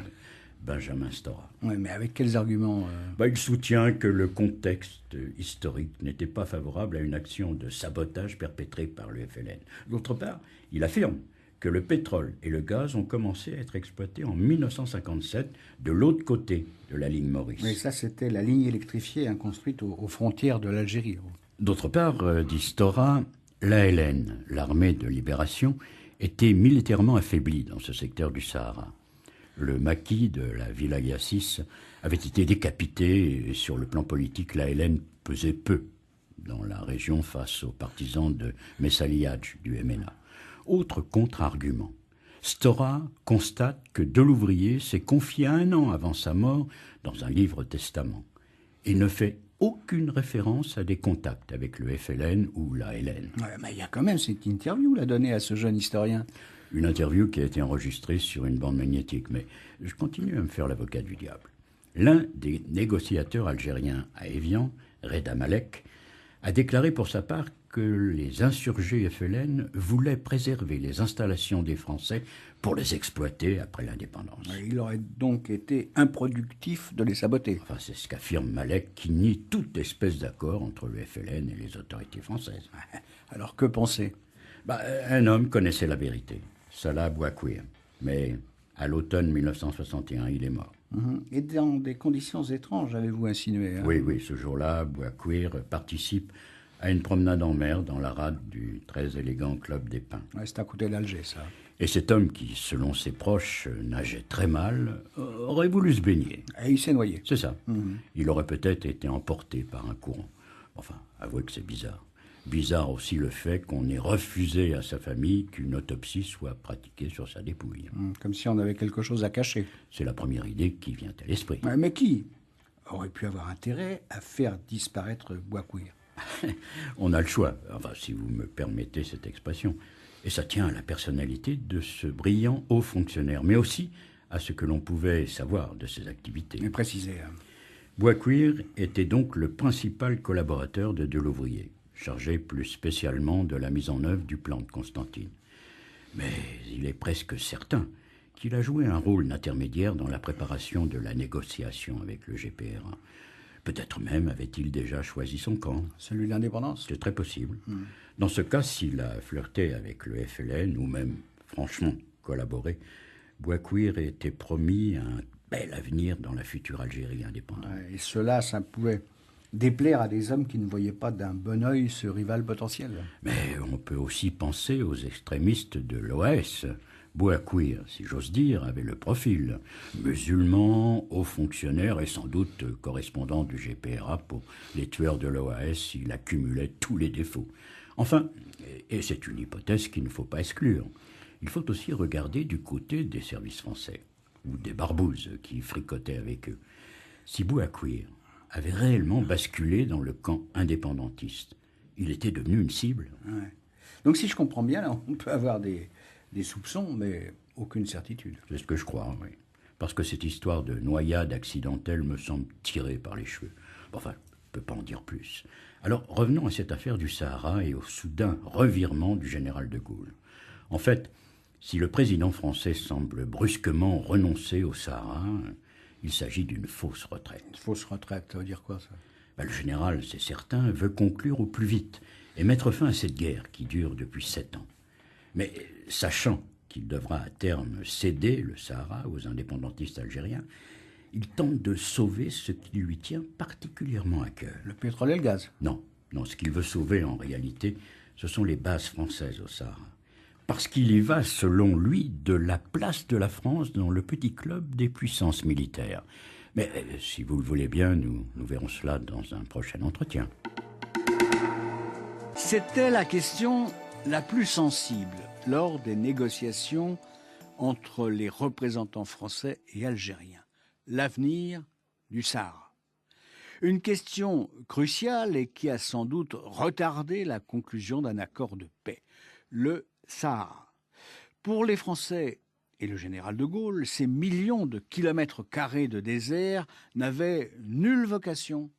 [SPEAKER 2] Benjamin Stora.
[SPEAKER 1] Oui, mais avec quels arguments
[SPEAKER 2] Il soutient que le contexte historique n'était pas favorable à une action de sabotage perpétrée par le FLN. D'autre part, il affirme que le pétrole et le gaz ont commencé à être exploités en 1957 de l'autre côté de la ligne Maurice.
[SPEAKER 1] Oui, ça c'était la ligne électrifiée construite aux frontières de l'Algérie.
[SPEAKER 2] D'autre part, dit Stora, l'ALN, l'armée de libération, était militairement affaiblie dans ce secteur du Sahara. Le maquis de la Wilaya 6 avait été décapité et sur le plan politique, l'ALN pesait peu dans la région face aux partisans de Messaliadj du MNA. Autre contre-argument. Stora constate que Delouvrier s'est confié 1 an avant sa mort dans un livre testament et ne fait aucune référence à des contacts avec le FLN ou l'ALN.
[SPEAKER 1] Ouais, mais il y a quand même cette interview là donnée à ce jeune historien.
[SPEAKER 2] Une interview qui a été enregistrée sur une bande magnétique, mais je continue à me faire l'avocat du diable. L'un des négociateurs algériens à Évian, Reda Malek, a déclaré pour sa part que les insurgés FLN voulaient préserver les installations des Français pour les exploiter après l'indépendance.
[SPEAKER 1] Il aurait donc été improductif de les saboter.
[SPEAKER 2] Enfin, c'est ce qu'affirme Malek, qui nie toute espèce d'accord entre le FLN et les autorités françaises.
[SPEAKER 1] Alors que penser?
[SPEAKER 2] Un homme connaissait la vérité, Salah Bouakwir, mais à l'automne 1961, il est mort.
[SPEAKER 1] Et dans des conditions étranges, avez-vous insinué? Hein?
[SPEAKER 2] Oui, ce jour-là, Bouakwir participe à une promenade en mer dans la rade du très élégant Club des Pins.
[SPEAKER 1] Ouais, c'est à côté d'Alger, ça.
[SPEAKER 2] Et cet homme qui, selon ses proches, nageait très mal, aurait voulu se baigner.
[SPEAKER 1] Et il s'est noyé.
[SPEAKER 2] C'est ça. Il aurait peut-être été emporté par un courant. Enfin, avouez que c'est bizarre. Bizarre aussi le fait qu'on ait refusé à sa famille qu'une autopsie soit pratiquée sur sa dépouille.
[SPEAKER 1] Comme si on avait quelque chose à cacher.
[SPEAKER 2] C'est la première idée qui vient à l'esprit.
[SPEAKER 1] Ouais, mais qui? aurait pu avoir intérêt à faire disparaître Bois-Quire.
[SPEAKER 2] On a le choix, enfin si vous me permettez cette expression. Et ça tient à la personnalité de ce brillant haut fonctionnaire, mais aussi à ce que l'on pouvait savoir de ses activités.
[SPEAKER 1] Mais précisez.
[SPEAKER 2] Bois-Quire était donc le principal collaborateur de Delouvrier, chargé plus spécialement de la mise en œuvre du plan de Constantine. Mais il est presque certain qu'il a joué un rôle d'intermédiaire dans la préparation de la négociation avec le GPRA. Peut-être même avait-il déjà choisi son camp.
[SPEAKER 1] Celui de l'indépendance ?
[SPEAKER 2] C'est très possible. Dans ce cas, s'il a flirté avec le FLN, ou même, franchement, collaboré, Bois-Quire était promis un bel avenir dans la future Algérie indépendante.
[SPEAKER 1] Et cela, ça pouvait déplaire à des hommes qui ne voyaient pas d'un bon œil ce rival potentiel.
[SPEAKER 2] Mais on peut aussi penser aux extrémistes de l'OAS. Bois-Quire, si j'ose dire, avait le profil. Musulman, haut fonctionnaire et sans doute correspondant du GPRA pour les tueurs de l'OAS, il accumulait tous les défauts. Enfin, et c'est une hypothèse qu'il ne faut pas exclure, il faut aussi regarder du côté des services français, ou des barbouzes qui fricotaient avec eux. Si Bois-Quire avait réellement basculé dans le camp indépendantiste, il était devenu une cible.
[SPEAKER 1] Ouais. Donc si je comprends bien, là, on peut avoir des soupçons, mais aucune certitude.
[SPEAKER 2] C'est ce que je crois, oui. Parce que cette histoire de noyade accidentelle me semble tirée par les cheveux. Enfin, je ne peux pas en dire plus. Alors, revenons à cette affaire du Sahara et au soudain revirement du général de Gaulle. En fait, si le président français semble brusquement renoncer au Sahara, il s'agit d'une fausse retraite.
[SPEAKER 1] Une fausse retraite, ça veut dire quoi, ça ?
[SPEAKER 2] Le général, c'est certain, veut conclure au plus vite et mettre fin à cette guerre qui dure depuis 7 ans. Mais sachant qu'il devra à terme céder le Sahara aux indépendantistes algériens, il tente de sauver ce qui lui tient particulièrement à cœur.
[SPEAKER 1] Le pétrole et le gaz ?
[SPEAKER 2] Non, ce qu'il veut sauver en réalité, ce sont les bases françaises au Sahara. Parce qu'il y va, selon lui, de la place de la France dans le petit club des puissances militaires. Mais si vous le voulez bien, nous verrons cela dans un prochain entretien.
[SPEAKER 1] C'était la question la plus sensible lors des négociations entre les représentants français et algériens. L'avenir du Sahara. Une question cruciale et qui a sans doute retardé la conclusion d'un accord de paix. Le Sahara. Pour les Français et le général de Gaulle, ces millions de kilomètres carrés de désert n'avaient nulle vocation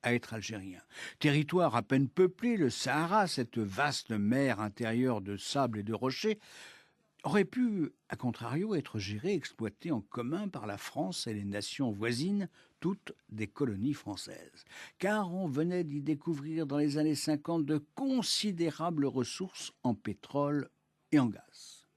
[SPEAKER 1] à être algériens. Territoire à peine peuplé, le Sahara, cette vaste mer intérieure de sable et de rochers, aurait pu, à contrario, être géré, exploité en commun par la France et les nations voisines, toutes des colonies françaises. Car on venait d'y découvrir dans les années 50 de considérables ressources en pétrole et en gaz.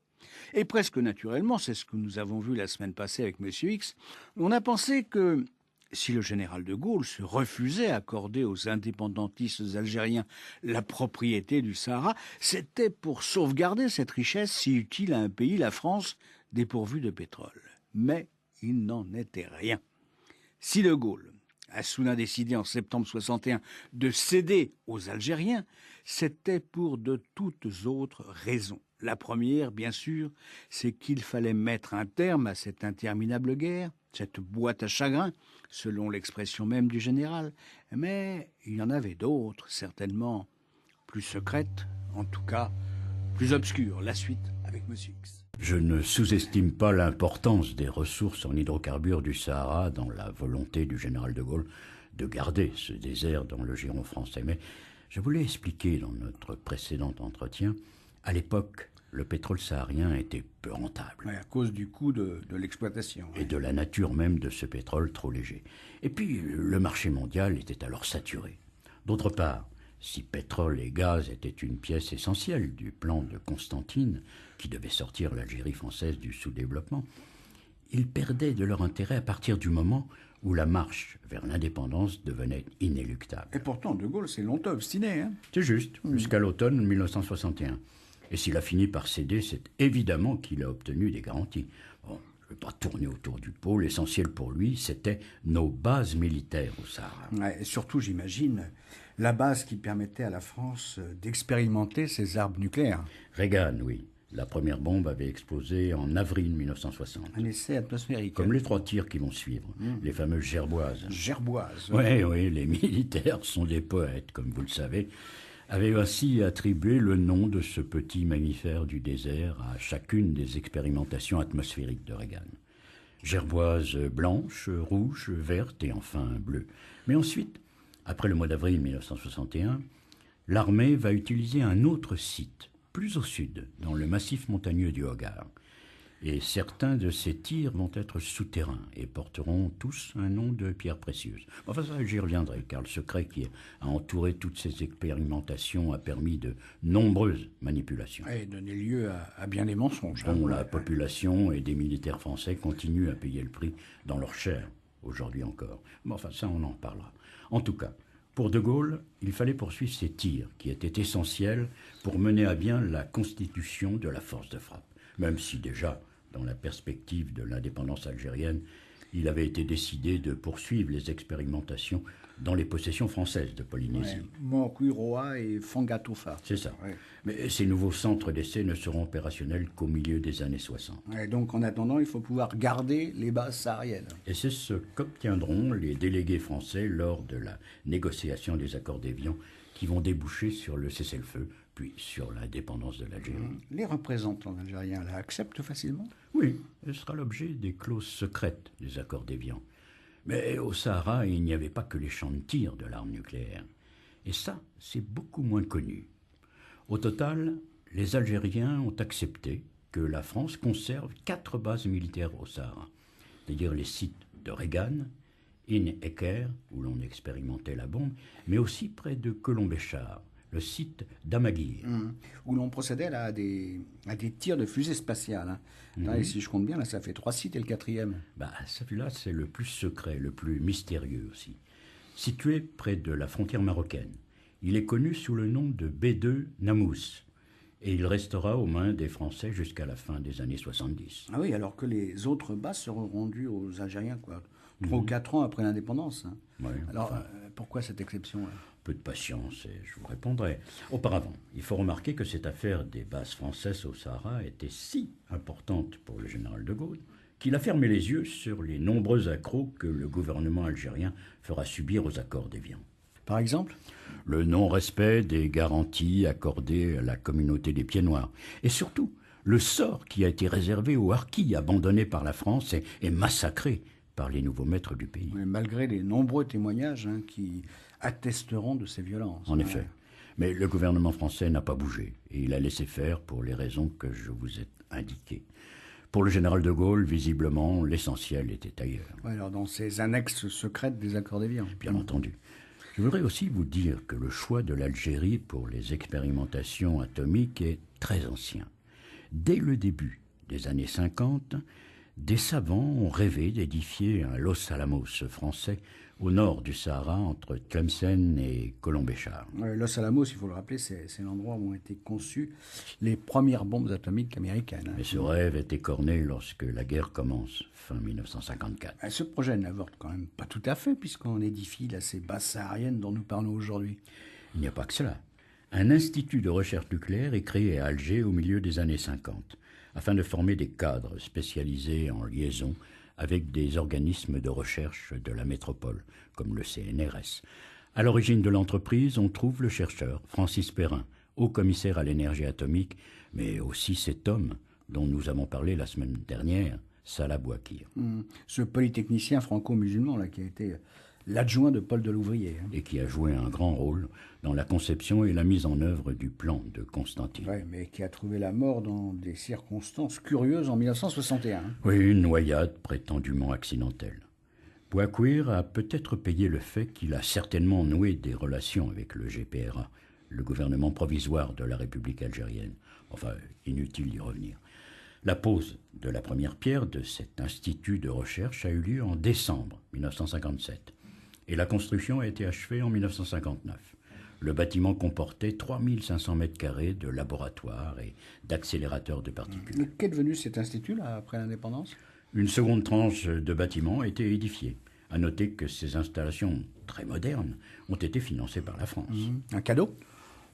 [SPEAKER 1] Et presque naturellement, c'est ce que nous avons vu la semaine passée avec M. X, on a pensé que si le général de Gaulle se refusait à accorder aux indépendantistes algériens la propriété du Sahara, c'était pour sauvegarder cette richesse si utile à un pays, la France, dépourvu de pétrole. Mais il n'en était rien. Si de Gaulle a soudain décidé en septembre 61 de céder aux Algériens, c'était pour de toutes autres raisons. La première, bien sûr, c'est qu'il fallait mettre un terme à cette interminable guerre, cette boîte à chagrin, selon l'expression même du général. Mais il y en avait d'autres, certainement plus secrètes, en tout cas plus obscures. La suite avec M. X.
[SPEAKER 2] Je ne sous-estime pas l'importance des ressources en hydrocarbures du Sahara dans la volonté du général de Gaulle de garder ce désert dans le giron français. Mais je voulais expliquer dans notre précédent entretien, à l'époque, le pétrole saharien était peu rentable.
[SPEAKER 1] À cause du coût de l'exploitation.
[SPEAKER 2] Et de la nature même de ce pétrole trop léger. Et puis, le marché mondial était alors saturé. D'autre part, si pétrole et gaz étaient une pièce essentielle du plan de Constantine, qui devait sortir l'Algérie française du sous-développement, ils perdaient de leur intérêt à partir du moment où la marche vers l'indépendance devenait inéluctable.
[SPEAKER 1] Et pourtant, de Gaulle s'est longtemps obstiné.
[SPEAKER 2] C'est juste, jusqu'à l'automne 1961. Et s'il a fini par céder, c'est évidemment qu'il a obtenu des garanties. Bon, je ne vais pas tourner autour du pot. L'essentiel pour lui, c'était nos bases militaires au Sahara.
[SPEAKER 1] Et surtout, j'imagine, la base qui permettait à la France d'expérimenter ses armes nucléaires.
[SPEAKER 2] Reagan, oui. La première bombe avait explosé en avril 1960.
[SPEAKER 1] Un essai atmosphérique.
[SPEAKER 2] Comme les 3 tirs qui vont suivre, les fameuses gerboises.
[SPEAKER 1] Gerboise.
[SPEAKER 2] Oui, les militaires sont des poètes, comme vous le savez, avaient ainsi attribué le nom de ce petit mammifère du désert à chacune des expérimentations atmosphériques de Reagan. Gerboise blanche, rouge, verte et enfin bleue. Mais ensuite, après le mois d'avril 1961, l'armée va utiliser un autre site, plus au sud, dans le massif montagneux du Hogar. Et certains de ces tirs vont être souterrains et porteront tous un nom de pierre précieuse. Enfin, ça, j'y reviendrai, car le secret qui a entouré toutes ces expérimentations a permis de nombreuses manipulations.
[SPEAKER 1] Et donné lieu à bien des mensonges.
[SPEAKER 2] Dont la population et des militaires français continuent à payer le prix dans leur chair, aujourd'hui encore. Mais enfin, ça, on en parlera. En tout cas, pour De Gaulle, il fallait poursuivre ces tirs, qui étaient essentiels pour mener à bien la constitution de la force de frappe. Même si déjà, dans la perspective de l'indépendance algérienne, il avait été décidé de poursuivre les expérimentations dans les possessions françaises de Polynésie.
[SPEAKER 1] Mokuiroa et Fangatofa.
[SPEAKER 2] C'est ça.
[SPEAKER 1] Ouais.
[SPEAKER 2] Mais ces nouveaux centres d'essai ne seront opérationnels qu'au milieu des années 60.
[SPEAKER 1] Et donc, en attendant, il faut pouvoir garder les bases sahariennes.
[SPEAKER 2] Et c'est ce qu'obtiendront les délégués français lors de la négociation des accords d'Évian qui vont déboucher sur le cessez-le-feu, puis sur l'indépendance de l'Algérie.
[SPEAKER 1] Les représentants algériens l'acceptent facilement?
[SPEAKER 2] Oui, ce sera l'objet des clauses secrètes des accords d'Évian. Mais au Sahara, il n'y avait pas que les champs de tir de l'arme nucléaire. Et ça, c'est beaucoup moins connu. Au total, les Algériens ont accepté que la France conserve 4 bases militaires au Sahara, c'est-à-dire les sites de Regan, In Eker, où l'on expérimentait la bombe, mais aussi près de Colombéchar, le site d'Amaguir.
[SPEAKER 1] Où l'on procédait là, à des tirs de fusées spatiales. Là, et si je compte bien, là, ça fait 3 sites et le 4e.
[SPEAKER 2] Celui-là, c'est le plus secret, le plus mystérieux aussi. Situé près de la frontière marocaine, il est connu sous le nom de B2 Namous. Et il restera aux mains des Français jusqu'à la fin des années 70.
[SPEAKER 1] Ah oui, alors que les autres bases seront rendues aux Algériens, 3 ou 4 ans après l'indépendance.
[SPEAKER 2] Ouais,
[SPEAKER 1] alors, pourquoi cette exception-là?
[SPEAKER 2] Peu de patience et je vous répondrai. Auparavant, il faut remarquer que cette affaire des bases françaises au Sahara était si importante pour le général de Gaulle qu'il a fermé les yeux sur les nombreux accrocs que le gouvernement algérien fera subir aux accords d'Évian.
[SPEAKER 1] Par exemple?
[SPEAKER 2] Le non-respect des garanties accordées à la communauté des Pieds Noirs. Et surtout, le sort qui a été réservé aux harkis abandonnés par la France et massacrés par les nouveaux maîtres du pays.
[SPEAKER 1] Oui, malgré les nombreux témoignages qui attesteront de ces violences.
[SPEAKER 2] En effet. Mais le gouvernement français n'a pas bougé et il a laissé faire pour les raisons que je vous ai indiquées. Pour le général de Gaulle, visiblement, l'essentiel était ailleurs.
[SPEAKER 1] Ouais, alors dans ces annexes secrètes des accords d'Évian.
[SPEAKER 2] Bien entendu. Je voudrais aussi vous dire que le choix de l'Algérie pour les expérimentations atomiques est très ancien. Dès le début des années 50, des savants ont rêvé d'édifier un Los Alamos français au nord du Sahara, entre Tlemcen et Colombéchar.
[SPEAKER 1] Los Alamos, il faut le rappeler, c'est l'endroit où ont été conçues les premières bombes atomiques américaines.
[SPEAKER 2] Mais ce rêve est écorné lorsque la guerre commence, fin 1954.
[SPEAKER 1] Ce projet n'avorte quand même pas tout à fait, puisqu'on édifie là, ces bases sahariennes dont nous parlons aujourd'hui.
[SPEAKER 2] Il n'y a pas que cela. Un institut de recherche nucléaire est créé à Alger au milieu des années 50, afin de former des cadres spécialisés en liaison avec des organismes de recherche de la métropole, comme le CNRS. À l'origine de l'entreprise, on trouve le chercheur Francis Perrin, haut-commissaire à l'énergie atomique, mais aussi cet homme dont nous avons parlé la semaine dernière, Salah Bouakir.
[SPEAKER 1] Ce polytechnicien franco-musulman là, qui a été l'adjoint de Paul Delouvrier.
[SPEAKER 2] Et qui a joué un grand rôle dans la conception et la mise en œuvre du plan de Constantine.
[SPEAKER 1] Oui, mais qui a trouvé la mort dans des circonstances curieuses en 1961.
[SPEAKER 2] Oui, une noyade prétendument accidentelle. Bouakir a peut-être payé le fait qu'il a certainement noué des relations avec le GPRA, le gouvernement provisoire de la République algérienne. Enfin, inutile d'y revenir. La pose de la première pierre de cet institut de recherche a eu lieu en décembre 1957. Et la construction a été achevée en 1959. Le bâtiment comportait 3500 mètres carrés de laboratoires et d'accélérateurs de particules.
[SPEAKER 1] Mais qu'est devenu cet institut là, après l'indépendance?
[SPEAKER 2] Une seconde tranche de bâtiments a été édifiée. À noter que ces installations très modernes ont été financées par la France.
[SPEAKER 1] Un cadeau?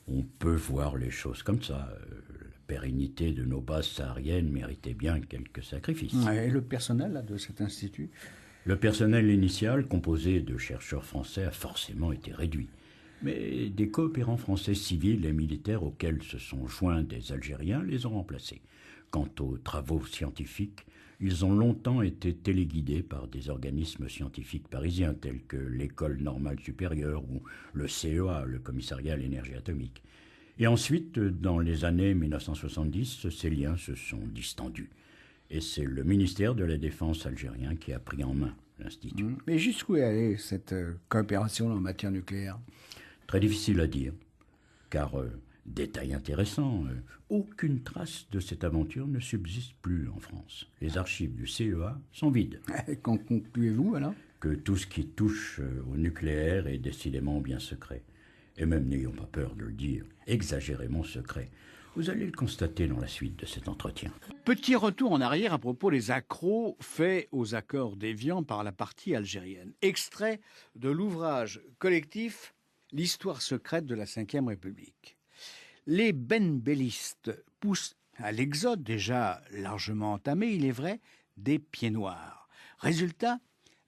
[SPEAKER 2] On peut voir les choses comme ça. pérennité de nos bases sahariennes méritait bien quelques sacrifices.
[SPEAKER 1] Et le personnel là, de cet institut?
[SPEAKER 2] Le personnel initial, composé de chercheurs français, a forcément été réduit. Mais des coopérants français civils et militaires auxquels se sont joints des Algériens les ont remplacés. Quant aux travaux scientifiques, ils ont longtemps été téléguidés par des organismes scientifiques parisiens tels que l'École normale supérieure ou le CEA, le Commissariat à l'énergie atomique. Et ensuite, dans les années 1970, ces liens se sont distendus. Et c'est le ministère de la Défense algérien qui a pris en main l'Institut.
[SPEAKER 1] Mais jusqu'où est allée cette coopération en matière nucléaire?
[SPEAKER 2] Très difficile à dire, car, détail intéressant, aucune trace de cette aventure ne subsiste plus en France. Les archives du CEA sont vides.
[SPEAKER 1] Qu'en concluez-vous alors?
[SPEAKER 2] Que tout ce qui touche au nucléaire est décidément bien secret. Et même, n'ayons pas peur de le dire, exagérément secret. Vous allez le constater dans la suite de cet entretien.
[SPEAKER 1] Petit retour en arrière à propos des accros faits aux accords d'Évian par la partie algérienne. Extrait de l'ouvrage collectif « L'histoire secrète de la Ve République ». Les benbellistes poussent à l'exode déjà largement entamé, il est vrai, des pieds noirs. Résultat,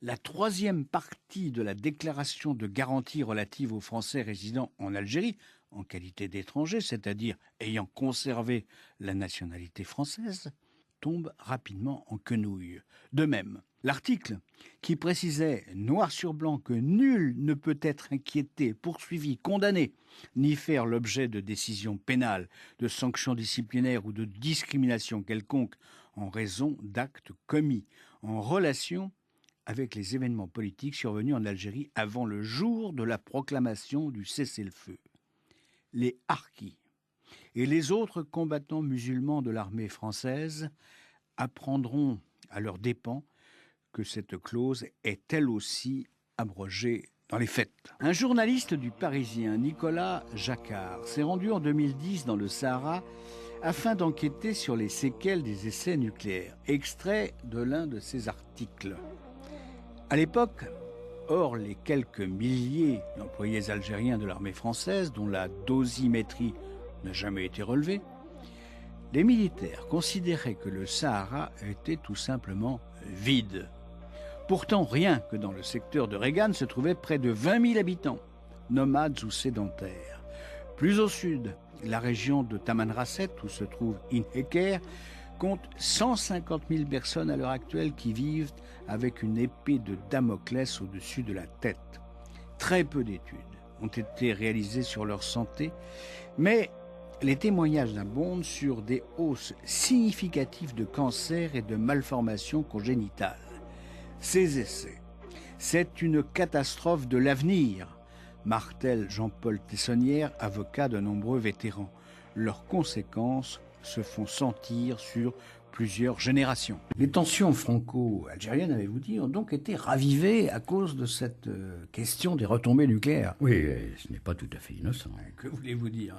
[SPEAKER 1] la troisième partie de la déclaration de garantie relative aux Français résidant en Algérie, en qualité d'étrangers, c'est-à-dire ayant conservé la nationalité française, tombe rapidement en quenouille. De même, l'article qui précisait noir sur blanc que nul ne peut être inquiété, poursuivi, condamné, ni faire l'objet de décisions pénales, de sanctions disciplinaires ou de discrimination quelconque en raison d'actes commis en relation avec les événements politiques survenus en Algérie avant le jour de la proclamation du cessez-le-feu. Les harkis et les autres combattants musulmans de l'armée française apprendront à leurs dépens que cette clause est elle aussi abrogée dans les faits. Un journaliste du Parisien, Nicolas Jacquard, s'est rendu en 2010 dans le Sahara afin d'enquêter sur les séquelles des essais nucléaires. Extrait de l'un de ses articles. À l'époque, hors les quelques milliers d'employés algériens de l'armée française, dont la dosimétrie n'a jamais été relevée, les militaires considéraient que le Sahara était tout simplement vide. Pourtant, rien que dans le secteur de Regan se trouvaient près de 20 000 habitants, nomades ou sédentaires. Plus au sud, la région de Tamanrasset, où se trouve In-Heker, compte 150 000 personnes à l'heure actuelle qui vivent avec une épée de Damoclès au-dessus de la tête. Très peu d'études ont été réalisées sur leur santé, mais les témoignages abondent sur des hausses significatives de cancers et de malformations congénitales. Ces essais, c'est une catastrophe de l'avenir, martèle Jean-Paul Tessonnière, avocat de nombreux vétérans. Leurs conséquences se font sentir sur plusieurs générations. Les tensions franco-algériennes, avez-vous dit, ont donc été ravivées à cause de cette question des retombées nucléaires.
[SPEAKER 2] Oui, ce n'est pas tout à fait innocent.
[SPEAKER 1] Que voulez-vous dire?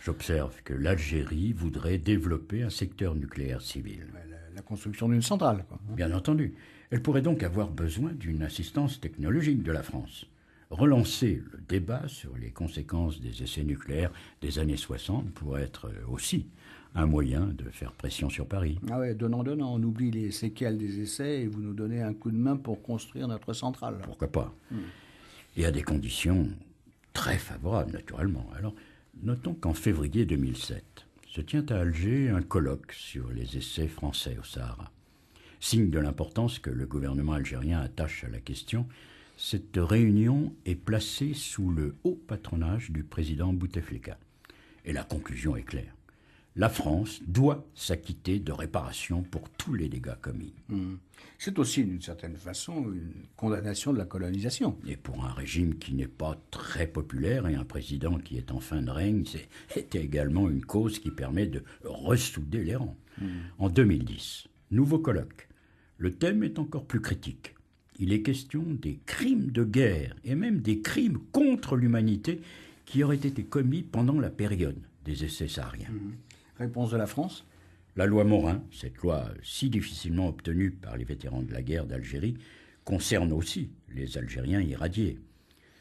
[SPEAKER 2] J'observe que l'Algérie voudrait développer un secteur nucléaire civil.
[SPEAKER 1] La construction d'une centrale, quoi.
[SPEAKER 2] Bien entendu. Elle pourrait donc avoir besoin d'une assistance technologique de la France. Relancer le débat sur les conséquences des essais nucléaires des années 60 pourrait être aussi un moyen de faire pression sur Paris.
[SPEAKER 1] Ah ouais, donnant, on oublie les séquelles des essais et vous nous donnez un coup de main pour construire notre centrale.
[SPEAKER 2] Pourquoi pas? Et à des conditions très favorables, naturellement. Alors, notons qu'en février 2007, se tient à Alger un colloque sur les essais français au Sahara. Signe de l'importance que le gouvernement algérien attache à la question, cette réunion est placée sous le haut patronage du président Bouteflika. Et la conclusion est claire. La France doit s'acquitter de réparations pour tous les dégâts commis.
[SPEAKER 1] C'est aussi, d'une certaine façon, une condamnation de la colonisation.
[SPEAKER 2] Et pour un régime qui n'est pas très populaire et un président qui est en fin de règne, c'est également une cause qui permet de ressouder les rangs. En 2010, nouveau colloque. Le thème est encore plus critique. Il est question des crimes de guerre et même des crimes contre l'humanité qui auraient été commis pendant la période des essais sahariens.
[SPEAKER 1] Réponse de la France?
[SPEAKER 2] La loi Morin, cette loi si difficilement obtenue par les vétérans de la guerre d'Algérie, concerne aussi les Algériens irradiés,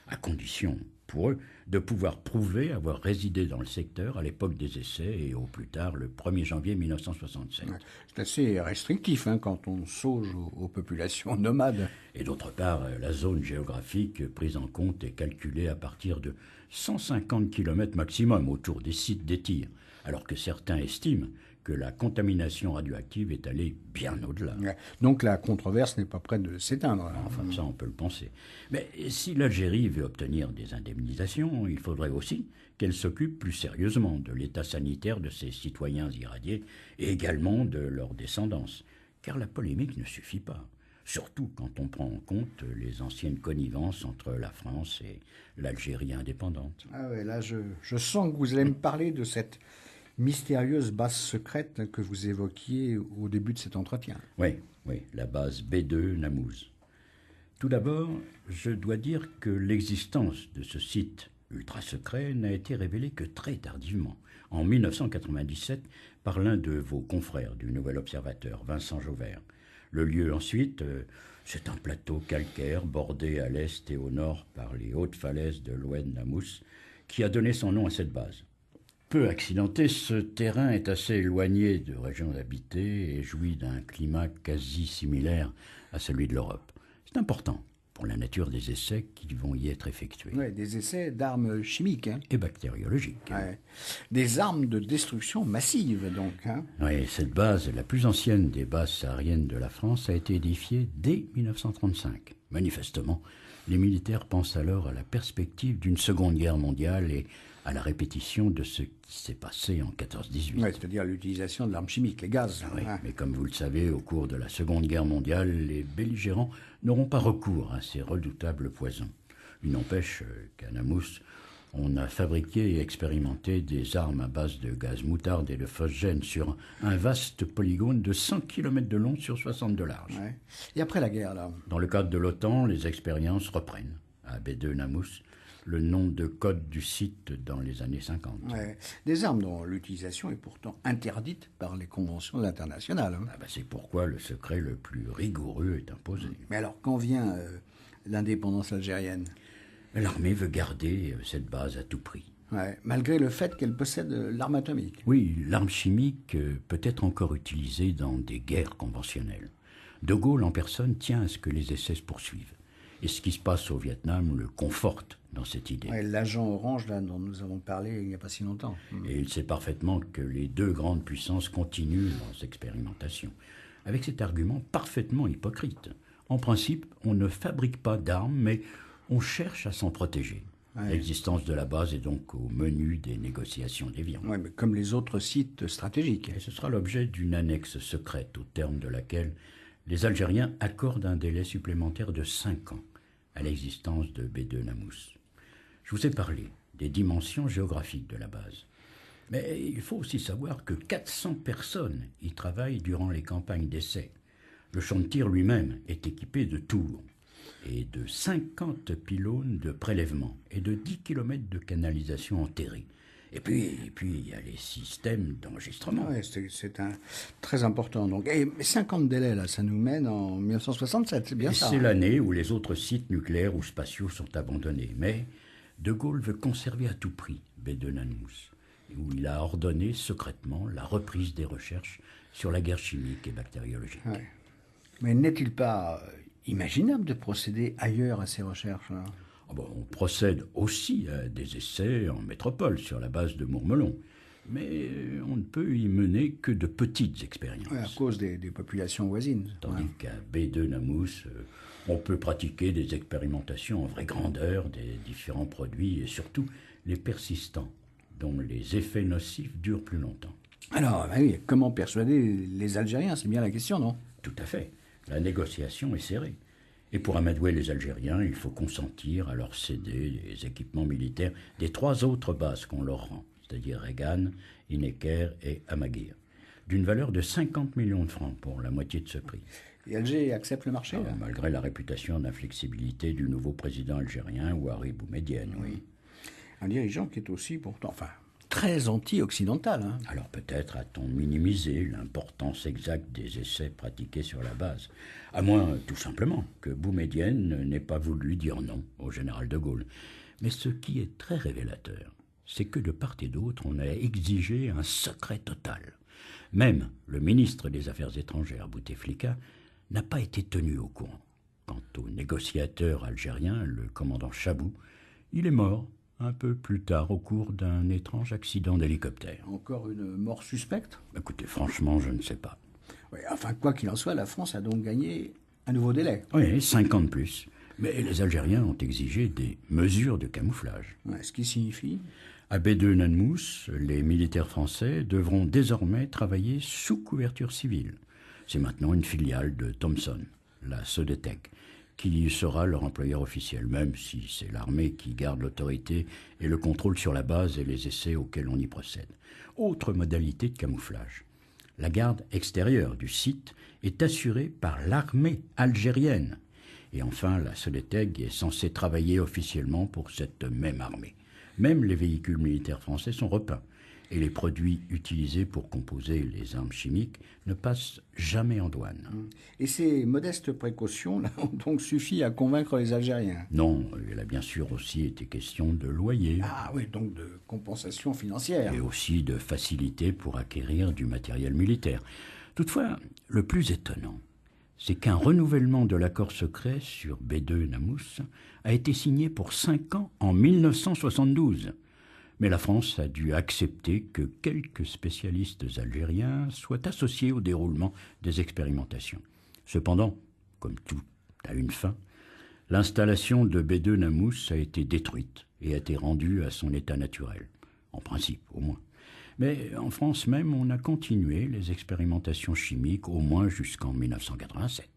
[SPEAKER 2] à condition pour eux de pouvoir prouver avoir résidé dans le secteur à l'époque des essais et au plus tard le 1er janvier 1967.
[SPEAKER 1] Ouais, c'est assez restrictif quand on sauge aux populations nomades.
[SPEAKER 2] Et d'autre part, la zone géographique prise en compte est calculée à partir de 150 km maximum autour des sites des tirs, alors que certains estiment que la contamination radioactive est allée bien au-delà.
[SPEAKER 1] Ouais. Donc la controverse n'est pas prête de s'éteindre.
[SPEAKER 2] Enfin, ça, on peut le penser. Mais si l'Algérie veut obtenir des indemnisations, il faudrait aussi qu'elle s'occupe plus sérieusement de l'état sanitaire de ses citoyens irradiés et également de leur descendance. Car la polémique ne suffit pas. Surtout quand on prend en compte les anciennes connivences entre la France et l'Algérie indépendante.
[SPEAKER 1] Ah ouais, là, je sens que vous allez me parler de cette mystérieuse base secrète que vous évoquiez au début de cet entretien.
[SPEAKER 2] Oui, la base B2 Namuz. Tout d'abord, je dois dire que l'existence de ce site ultra secret n'a été révélée que très tardivement, en 1997, par l'un de vos confrères du Nouvel Observateur, Vincent Jauvert. Le lieu ensuite, c'est un plateau calcaire bordé à l'est et au nord par les hautes falaises de l'Oued Namous, qui a donné son nom à cette base. Peu accidenté, ce terrain est assez éloigné de régions habitées et jouit d'un climat quasi similaire à celui de l'Europe. C'est important pour la nature des essais qui vont y être effectués.
[SPEAKER 1] Ouais, des essais d'armes chimiques.
[SPEAKER 2] Et bactériologiques.
[SPEAKER 1] Ouais. Des armes de destruction massive, donc.
[SPEAKER 2] Oui, cette base, la plus ancienne des bases sahariennes de la France, a été édifiée dès 1935. Manifestement, les militaires pensent alors à la perspective d'une seconde guerre mondiale et à la répétition de ce qui s'est passé en 14-18.
[SPEAKER 1] Ouais, c'est-à-dire l'utilisation de l'arme chimique, les gaz.
[SPEAKER 2] Oui, mais comme vous le savez, au cours de la Seconde Guerre mondiale, les belligérants n'auront pas recours à ces redoutables poisons. Il n'empêche qu'à Namous, on a fabriqué et expérimenté des armes à base de gaz moutarde et de phosgène sur un vaste polygone de 100 km de long sur 60 de large.
[SPEAKER 1] Ouais. Et après la guerre, là?
[SPEAKER 2] Dans le cadre de l'OTAN, les expériences reprennent. À B2 Namous, le nom de code du site dans les années 50.
[SPEAKER 1] Ouais. Des armes dont l'utilisation est pourtant interdite par les conventions internationales.
[SPEAKER 2] C'est pourquoi le secret le plus rigoureux est imposé.
[SPEAKER 1] Mais alors, quand vient l'indépendance algérienne?
[SPEAKER 2] L'armée veut garder cette base à tout prix.
[SPEAKER 1] Ouais, malgré le fait qu'elle possède l'arme atomique.
[SPEAKER 2] Oui, l'arme chimique peut être encore utilisée dans des guerres conventionnelles. De Gaulle en personne tient à ce que les essais se poursuivent. Et ce qui se passe au Vietnam le conforte dans cette idée.
[SPEAKER 1] Ouais, l'agent orange là, dont nous avons parlé il n'y a pas si longtemps.
[SPEAKER 2] Et il sait parfaitement que les deux grandes puissances continuent leurs expérimentations, avec cet argument parfaitement hypocrite. En principe, on ne fabrique pas d'armes, mais on cherche à s'en protéger. Ouais. L'existence de la base est donc au menu des négociations d'Évian.
[SPEAKER 1] Oui, mais comme les autres sites stratégiques.
[SPEAKER 2] Et ce sera l'objet d'une annexe secrète, au terme de laquelle les Algériens accordent un délai supplémentaire de 5 ans à l'existence de B2 Namous. Je vous ai parlé des dimensions géographiques de la base. Mais il faut aussi savoir que 400 personnes y travaillent durant les campagnes d'essai. Le champ de tir lui-même est équipé de tours et de 50 pylônes de prélèvement et de 10 km de canalisation enterrée. Et puis il y a les systèmes d'enregistrement.
[SPEAKER 1] Oui, c'est très important. Donc, et 50 délais, là, ça nous mène en 1967, c'est bien ça.
[SPEAKER 2] C'est l'année où les autres sites nucléaires ou spatiaux sont abandonnés. Mais De Gaulle veut conserver à tout prix B2 Namous, où il a ordonné secrètement la reprise des recherches sur la guerre chimique et bactériologique.
[SPEAKER 1] Ouais. Mais n'est-il pas imaginable de procéder ailleurs à ces recherches là?
[SPEAKER 2] On procède aussi à des essais en métropole sur la base de Mourmelon, mais on ne peut y mener que de petites expériences.
[SPEAKER 1] Ouais, à cause des populations voisines.
[SPEAKER 2] Tandis qu'à B2 Namous, on peut pratiquer des expérimentations en vraie grandeur des différents produits et surtout les persistants, dont les effets nocifs durent plus longtemps.
[SPEAKER 1] Alors, oui, comment persuader les Algériens? C'est bien la question, non?
[SPEAKER 2] Tout à fait. La négociation est serrée. Et pour amadouer les Algériens, il faut consentir à leur céder les équipements militaires des 3 autres bases qu'on leur rend, c'est-à-dire Regan, Ineker et Amaguir, d'une valeur de 50 millions de francs pour la moitié de ce prix.
[SPEAKER 1] Et Alger accepte le marché
[SPEAKER 2] malgré la réputation d'inflexibilité du nouveau président algérien, Ouari Boumedienne, oui.
[SPEAKER 1] Un dirigeant qui est aussi pourtant,
[SPEAKER 3] très anti-occidental. Hein.
[SPEAKER 2] Alors peut-être a-t-on minimisé l'importance exacte des essais pratiqués sur la base, à moins tout simplement que Boumedienne n'ait pas voulu dire non au général de Gaulle. Mais ce qui est très révélateur, c'est que de part et d'autre, on a exigé un secret total. Même le ministre des Affaires étrangères, Bouteflika, n'a pas été tenu au courant. Quant au négociateur algérien, le commandant Chabou, il est mort un peu plus tard au cours d'un étrange accident d'hélicoptère.
[SPEAKER 3] Encore une mort suspecte?
[SPEAKER 2] Écoutez, franchement, je ne sais pas.
[SPEAKER 3] Oui, enfin, quoi qu'il en soit, la France a donc gagné un nouveau délai.
[SPEAKER 2] Oui, 5 ans de plus. Mais les Algériens ont exigé des mesures de camouflage.
[SPEAKER 3] Ouais, ce qui signifie?
[SPEAKER 2] À B2-Nanmous, les militaires français devront désormais travailler sous couverture civile. C'est maintenant une filiale de Thomson, la Sodetec, qui sera leur employeur officiel, même si c'est l'armée qui garde l'autorité et le contrôle sur la base et les essais auxquels on y procède. Autre modalité de camouflage. La garde extérieure du site est assurée par l'armée algérienne. Et enfin, la Sodetec est censée travailler officiellement pour cette même armée. Même les véhicules militaires français sont repeints. Et les produits utilisés pour composer les armes chimiques ne passent jamais en douane.
[SPEAKER 3] Et ces modestes précautions-là ont donc suffi à convaincre les Algériens?
[SPEAKER 2] Non, il a bien sûr aussi été question de loyer.
[SPEAKER 3] Ah oui, donc de compensation financière.
[SPEAKER 2] Et aussi de facilité pour acquérir du matériel militaire. Toutefois, le plus étonnant, c'est qu'un renouvellement de l'accord secret sur B2-Namous a été signé pour 5 ans en 1972. Mais la France a dû accepter que quelques spécialistes algériens soient associés au déroulement des expérimentations. Cependant, comme tout a une fin, l'installation de B2-Namous a été détruite et a été rendue à son état naturel, en principe au moins. Mais en France même, on a continué les expérimentations chimiques au moins jusqu'en 1987.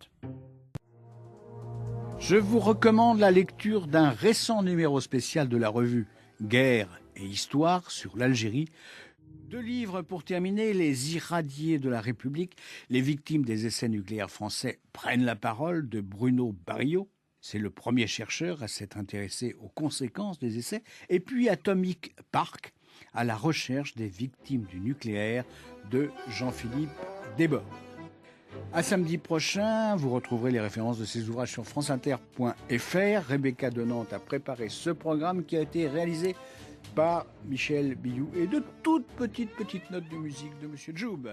[SPEAKER 1] Je vous recommande la lecture d'un récent numéro spécial de la revue Guerre et Histoire sur l'Algérie. 2 livres pour terminer, Les irradiés de la République, les victimes des essais nucléaires français prennent la parole de Bruno Barillot. C'est le premier chercheur à s'être intéressé aux conséquences des essais. Et puis Atomic Park, à la recherche des victimes du nucléaire de Jean-Philippe Desbordes. À samedi prochain, vous retrouverez les références de ces ouvrages sur franceinter.fr. Rebecca de Nantes a préparé ce programme qui a été réalisé par Michel Billou et de toutes petites notes de musique de Monsieur Joub.